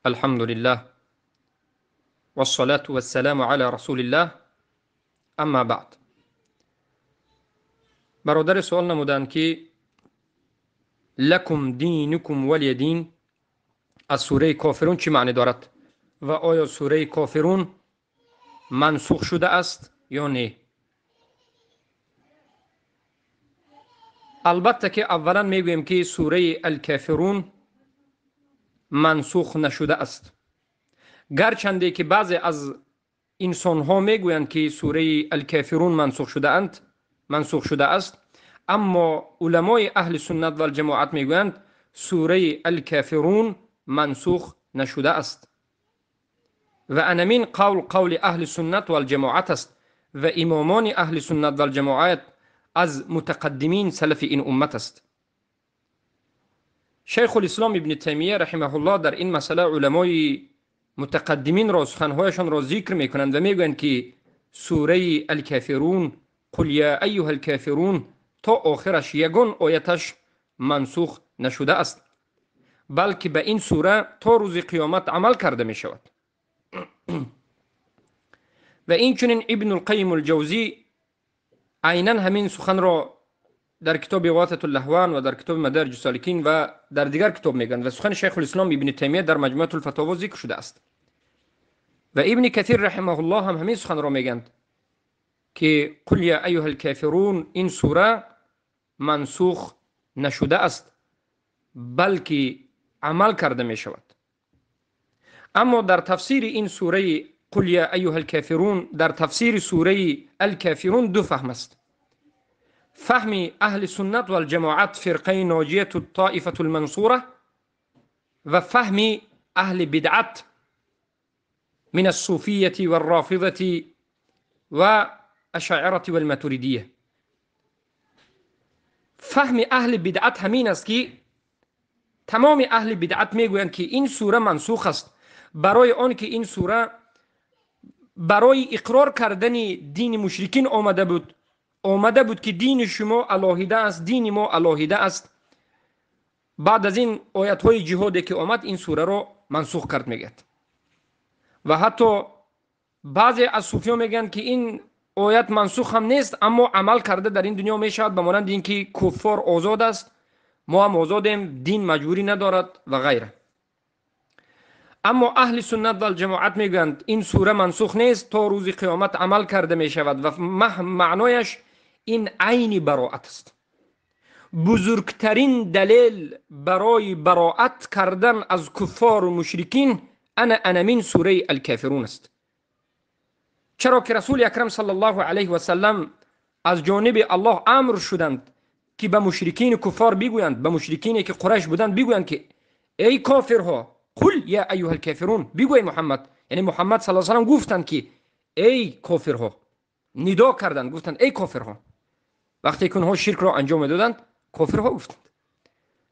الحمد لله والصلاة والسلام على رسول الله. اما بعد، برادر سوال نمودند که لکم دینکم ولی دین از سوره کافرون چی معنی دارد و آیا سوره کافرون منسوخ شده است یا نه؟ البته که اولا میگویم که سوره الکافرون منسوخ نشده است، گرچنده که بعضی از انسان ها میگویند که سوره الکافرون منسوخ شده است، اما علمای اهل سنت و الجماعت میگویند سوره الکافرون منسوخ نشده است و انمین قول اهل سنت و الجماعت است و امامان اهل سنت و الجماعت از متقدمین سلف این امت است. شیخ الاسلام ابن تیمیه رحمه الله در این مسئله علمای متقدمین را سخنهایشان را ذکر میکنند و میگویند که سوره الکافرون قل یا ایها الکافرون تا آخرش یگان آیتش منسوخ نشده است، بلکه به این سوره تا روز قیامت عمل کرده می شود. و این چنین ابن القیم الجوزی عیناً همین سخن را در کتاب اغاثة اللهوان و در کتاب مدارج السالکین و در دیگر کتاب میگن و سخن شیخ الاسلام ابن تیمیه در مجموعه الفتاوا ذکر شده است و ابن کثیر رحمه الله هم همین سخن را میگند که قل یا ایها الکافرون این سوره منسوخ نشده است بلکه عمل کرده می شود. اما در تفسیر این سوره قل یا ایها الکافرون، در تفسیر سوره الکافرون دو فهم است: فهم اهل سنت و الجماعت فرقه ناجیه الطائفه المنصوره و فهم اهل بدعت من الصوفیه و الرافضه و اشاعره و الماتریدیه. فهم اهل بدعت همین است که تمام اهل بدعت میگویند که این سوره منسوخ است، برای آن که این سوره برای اقرار کردن دین مشرکین آمده بود که دین شما الهیده است، دین ما الهیده است. بعد از این آیت های جهادی که آمد این سوره رو منسوخ کرد میگد. و حتی بعضی از صوفیان میگن که این آیت منسوخ هم نیست اما عمل کرده در این دنیا میشود، به مانند اینکه کفار آزاد است، ما هم آزادیم، دین مجبوری ندارد و غیره. اما اهل سنت و الجماعت میگویند این سوره منسوخ نیست، تا روز قیامت عمل کرده می شود و معنایش این عین براءت است. بزرگترین دلیل برای براءت کردن از کفار و مشرکین انمین سوره الکافرون است، چرا که رسول اکرم صلی الله علیه و سلم از جانب الله امر شدند که به مشرکین کفار بگویند، به مشرکینی که قریش بودند بگویند که ای کافرها قل یا ایها الکافرون، بگوی محمد، یعنی محمد صلی الله علیه و سلم گفتند که ای کافرها، ندا کردند گفتند ای کافرها. وقتی که اونها شرک را انجام دادند کافرها گفتند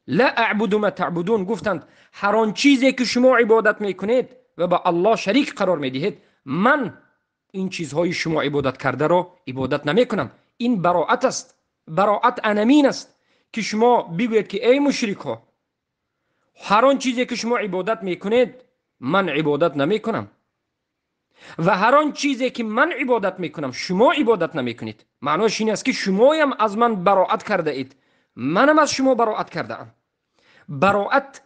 لا اعبد ما تعبدون، گفتند هر آن چیزی که شما عبادت میکنید و به الله شریک قرار میدهید من این چیزهای شما عبادت کرده را عبادت نمیکنم. این براءت است. براءت انمین است که شما بگویید که ای مشرکها، هر آن چیزی که شما عبادت میکنید من عبادت نمیکنم و هر آن چیزی که من عبادت میکنم شما عبادت نمیکنید. معناش این است که شما هم از من براءت کرده اید، منم از شما براءت کرده ام. براءت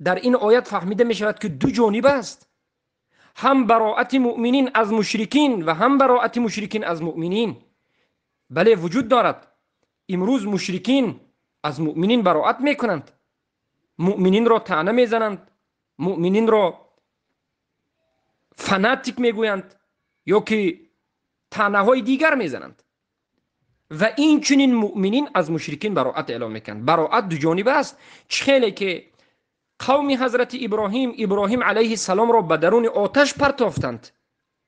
در این آیت فهمیده می شود که دو جانب است، هم براءت مؤمنین از مشرکین و هم براءت مشرکین از مؤمنین. بله وجود دارد، امروز مشرکین از مؤمنین براءت میکنند، مؤمنین را طعنه میزنند، مؤمنین را فناتیک میگویند یا که طعنه های دیگر میزنند و این چنین مؤمنین از مشرکین براءت اعلام میکنند. براءت دو جانبه است. چخیلی که قوم حضرت ابراهیم علیه السلام را به درون آتش پرتافتند،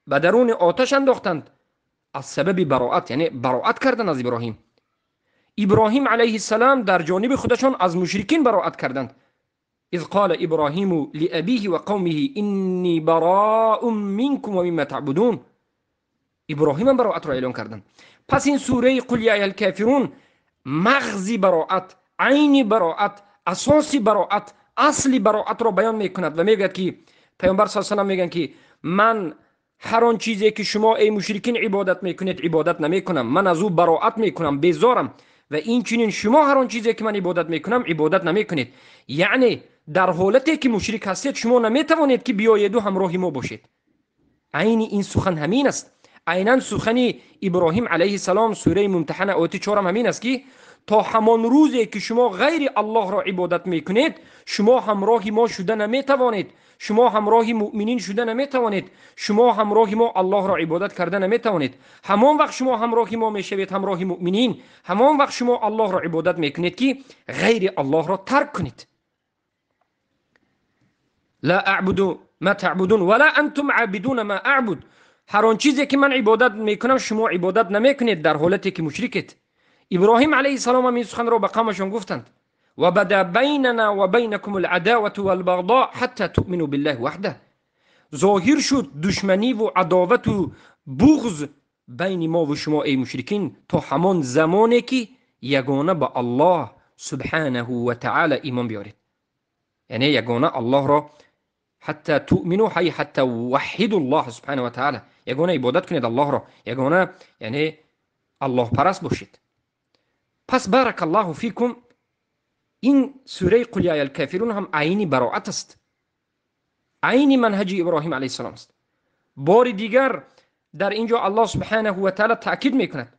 به درون آتش انداختند از سبب براءت، یعنی براءت کردن از ابراهیم علیه السلام در جانب خودشان از مشرکین براءت کردند. اذ قال ابراهیم لابیه و قومه انی براء منکم و مما تعبدون، ابراهیم براءت را اعلان کردند. پس این سوره قل یا ایها الکافرون مغز براءت، عین براءت، اساس براءت، اصل براءت را بیان میکند و میگوید که پیامبر صلی الله علیه و میگن که من هر آن چیزی که شما ای مشرکین عبادت میکنید عبادت نمیکنم، من از او براءت میکنم، بیزارم، و این چنین شما هر آن چیزی که من عبادت میکنم عبادت نمیکنید. یعنی در حالتی که مشرک هستید شما نمیتوانید که بیایید و همراه ما باشید. عین این سخن همین است. عیناً سخن ابراهیم علیه السلام سوره ممتحنه آیه 4 همین است که تا همان روزی که شما غیر الله را عبادت میکنید شما همراه ما شده نمیتوانید، شما همراه مؤمنین شده نمیتوانید، شما همراه ما الله را عبادت کرده نمیتوانید. همان وقت شما همراه ما میشوید، همراه مؤمنین، همان وقت شما الله را عبادت میکنید که غیر الله را ترک کنید. لا اعبد ما تعبدون ولا انتم عابدون ما اعبد. هر آن چیزی که من عبادت میکنم شما عبادت نمیکنید در حالتی که مشرکید. ابراهیم علیه السلام هم این سخن را به قومشان گفتند و بدا بیننا و بینکم العداوه والبغضاء حتی تؤمنوا بالله وحده. ظاهر شد دشمنی و عداوت و بغض بین ما و شما ای مشرکین تا همان زمانی که یگانه به الله سبحانه و تعالی ایمان بیارید. یعنی یگانه الله را حتی تؤمنوا حتی وحدوا الله سبحانه و تعالی، یگانه عبادت کنید الله را، یگانه یعنی الله پرست باشید. پس بارک الله فیکم این سوره قل یا الکافرون هم عین براءت است، عین منهج ابراهیم علیه السلام است. بار دیگر در اینجا الله سبحانه و تعالی تاکید میکند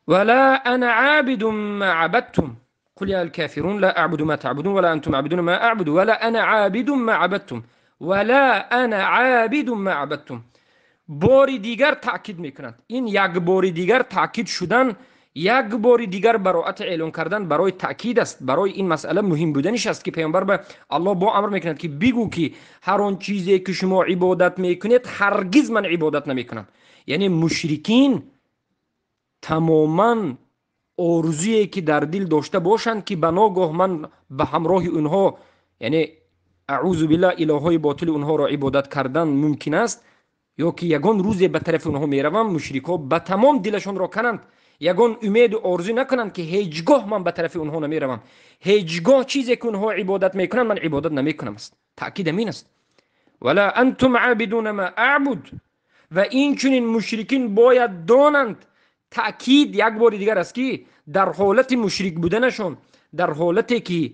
ولا انا عابد ما عبدتم قل یا الکافرون لا اعبد ما تعبدون ولا انتم عابدون ما اعبد ولا انا عابد ما عبدتم ولا انا عابد ما عبدتم. بار دیگر تاکید میکنند. این یک بار دیگر تاکید شدن، یک بار دیگر براءت اعلان کردن برای تاکید است، برای این مسئله مهم بودنش است که پیامبر به الله با امر میکند که بگو که هر آن چیزی که شما عبادت میکنید هرگز من عبادت نمیکنم. یعنی مشرکین تماما آرزویی که در دل داشته باشند که بناگاه من به همراه اونها، یعنی اعوذ بالله الههای باطل اونها را عبادت کردن ممکن است، یا که یگان روزی به طرف اونها میروم، مشرکا به تمام دلشان را کنند، یگان امید و آرزو نکنند که هیچگاه من به طرف اونها نمیروم، هیچگاه چیزی که اونها عبادت میکنند من عبادت نمیکنم است. تاکید همین است ولا انتم عابدون ما اعبد. و این چنین مشرکین باید دانند، تأکید یک بار دیگر است که در حالت مشرک بودنشون، در حالتی که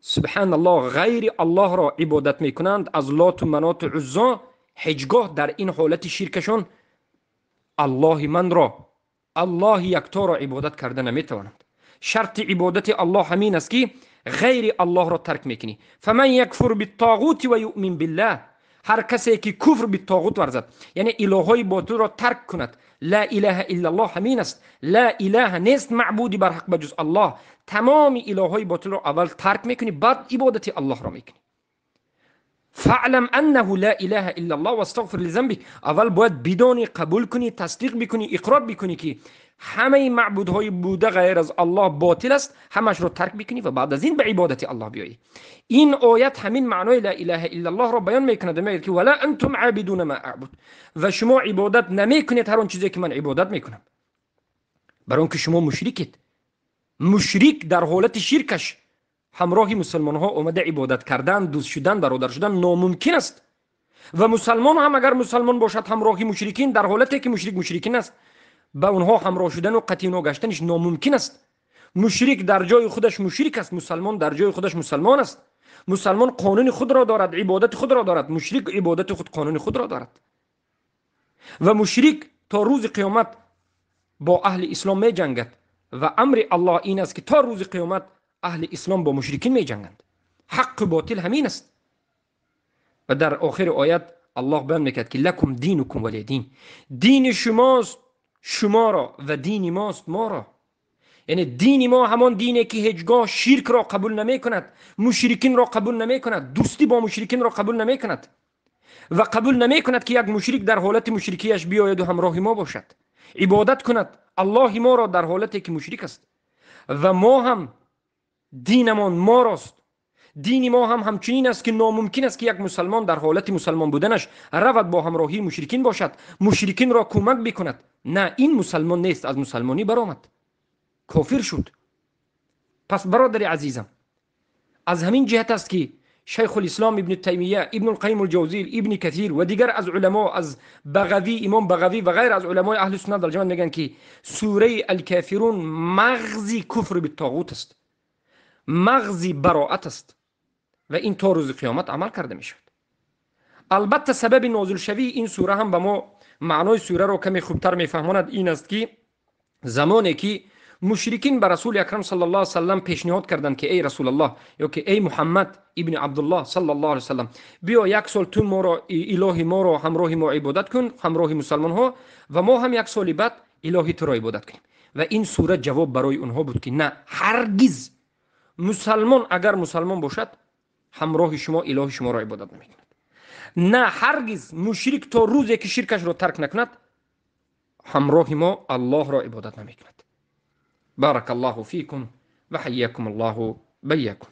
سبحان الله غیر الله را عبادت میکنند از لات و منات و عزا، هیچگاه در این حالت شرکشون الله من را، الله یکتا را عبادت کرده نمیتوانند. شرط عبادت الله همین است که غیر الله را ترک میکنی. فمن یکفر بالطاغوت و یؤمن بالله، هر کسی که کفر بالطاغوت ورزد یعنی الههای باطل را ترک کند، لا اله الا الله همین است، لا اله نیست معبودی بر حق بجز الله، تمام الههای باطل را اول ترک میکنی بعد عبادت الله را میکنی. فاعلم انه لا اله الا الله واستغفر لذنبك. اول باید بدانی، قبول کنی، تصدیق بکنی، اقرار بکنی که همه معبودهای بوده غیر از الله باطل است، همش رو ترک بکنی و بعد از این به عبادت الله بیایی. این آیت همین معنای لا اله الا الله را بیان میکند، میگه که ولا انتم عابدون ما اعبد، و شما عبادت نمیکنید هر اون چیزی که من عبادت میکنم، برای اون که شما مشرکید. مشرک در حالت شرکش همراه مسلمان ها اومده عبادت کردن، دوست شدن، برادر شدن ناممکن است. و مسلمان هم اگر مسلمان باشد همراه مشرکین در حالتی که مشرکین است، با اونها همراه شدن و قطعی گشتنش ناممکن است. مشرک در جای خودش مشرک است، مسلمان در جای خودش مسلمان است. مسلمان قانون خود را دارد، عبادت خود را دارد، مشرک عبادت خود قانون خود را دارد. و مشرک تا روز قیامت با اهل اسلام می جنگد و امر الله این است که تا روز قیامت اهل اسلام با مشرکین می جنگند. حق باطل همین است. و در آخر آیت الله بیان میکرد که لکم دینکم ولی دین، دین شماست شما را و دین ماست ما را. یعنی دین ما همان دینه که هیچگاه شرک را قبول نمی کند، مشرکین را قبول نمی کند، دوستی با مشرکین را قبول نمی کند و قبول نمی کند که یک مشرک در حالت مشرکیش بیاید و همراه ما باشد، عبادت کند الله ما را در حالتی که مشرک است. و ما هم دینمان ما راست. دین ما هم همچنین است که ناممکن است که یک مسلمان در حالت مسلمان بودنش رود با همراهی مشرکین باشد، مشرکین را کمک بکند. نه، این مسلمان نیست، از مسلمانی برآمد، کافر شد. پس برادر عزیزم، از همین جهت است که شیخ الاسلام ابن تیمیه، ابن القیم الجوزی، ابن کثیر و دیگر از علما، از بغوی، امام بغوی و غیر از علمای اهل سنت والجماعت میگن که سوره الکافرون مغزی کفر بالطاغوت است، مغزی براءت است و این تا روز قیامت عمل کرده میشود. البته سبب نازل شوی این سوره هم به ما معنای سوره رو کمی خوبتر میفهماند. این است که زمانی که مشرکین به رسول اکرم صلی الله علیه و سلم پیشنهاد کردند که ای رسول الله یا که ای محمد ابن عبدالله صلی الله علیه و سلم، بیا یک سال تو ما را الهی ما را همراه ما عبادت کن، همراه مسلمان ها، و ما هم یک سال بعد الهی تو را عبادت کنیم. و این سوره جواب برای اونها بود که نه، هرگز مسلمان اگر مسلمان باشد همراه شما الهی شما را عبادت نمیکند. نه، هرگز مشرک تا روزی که شرکش را ترک نکند همراه ما الله را عبادت نمیکند. بارك الله فيكم وحياكم الله بياكم.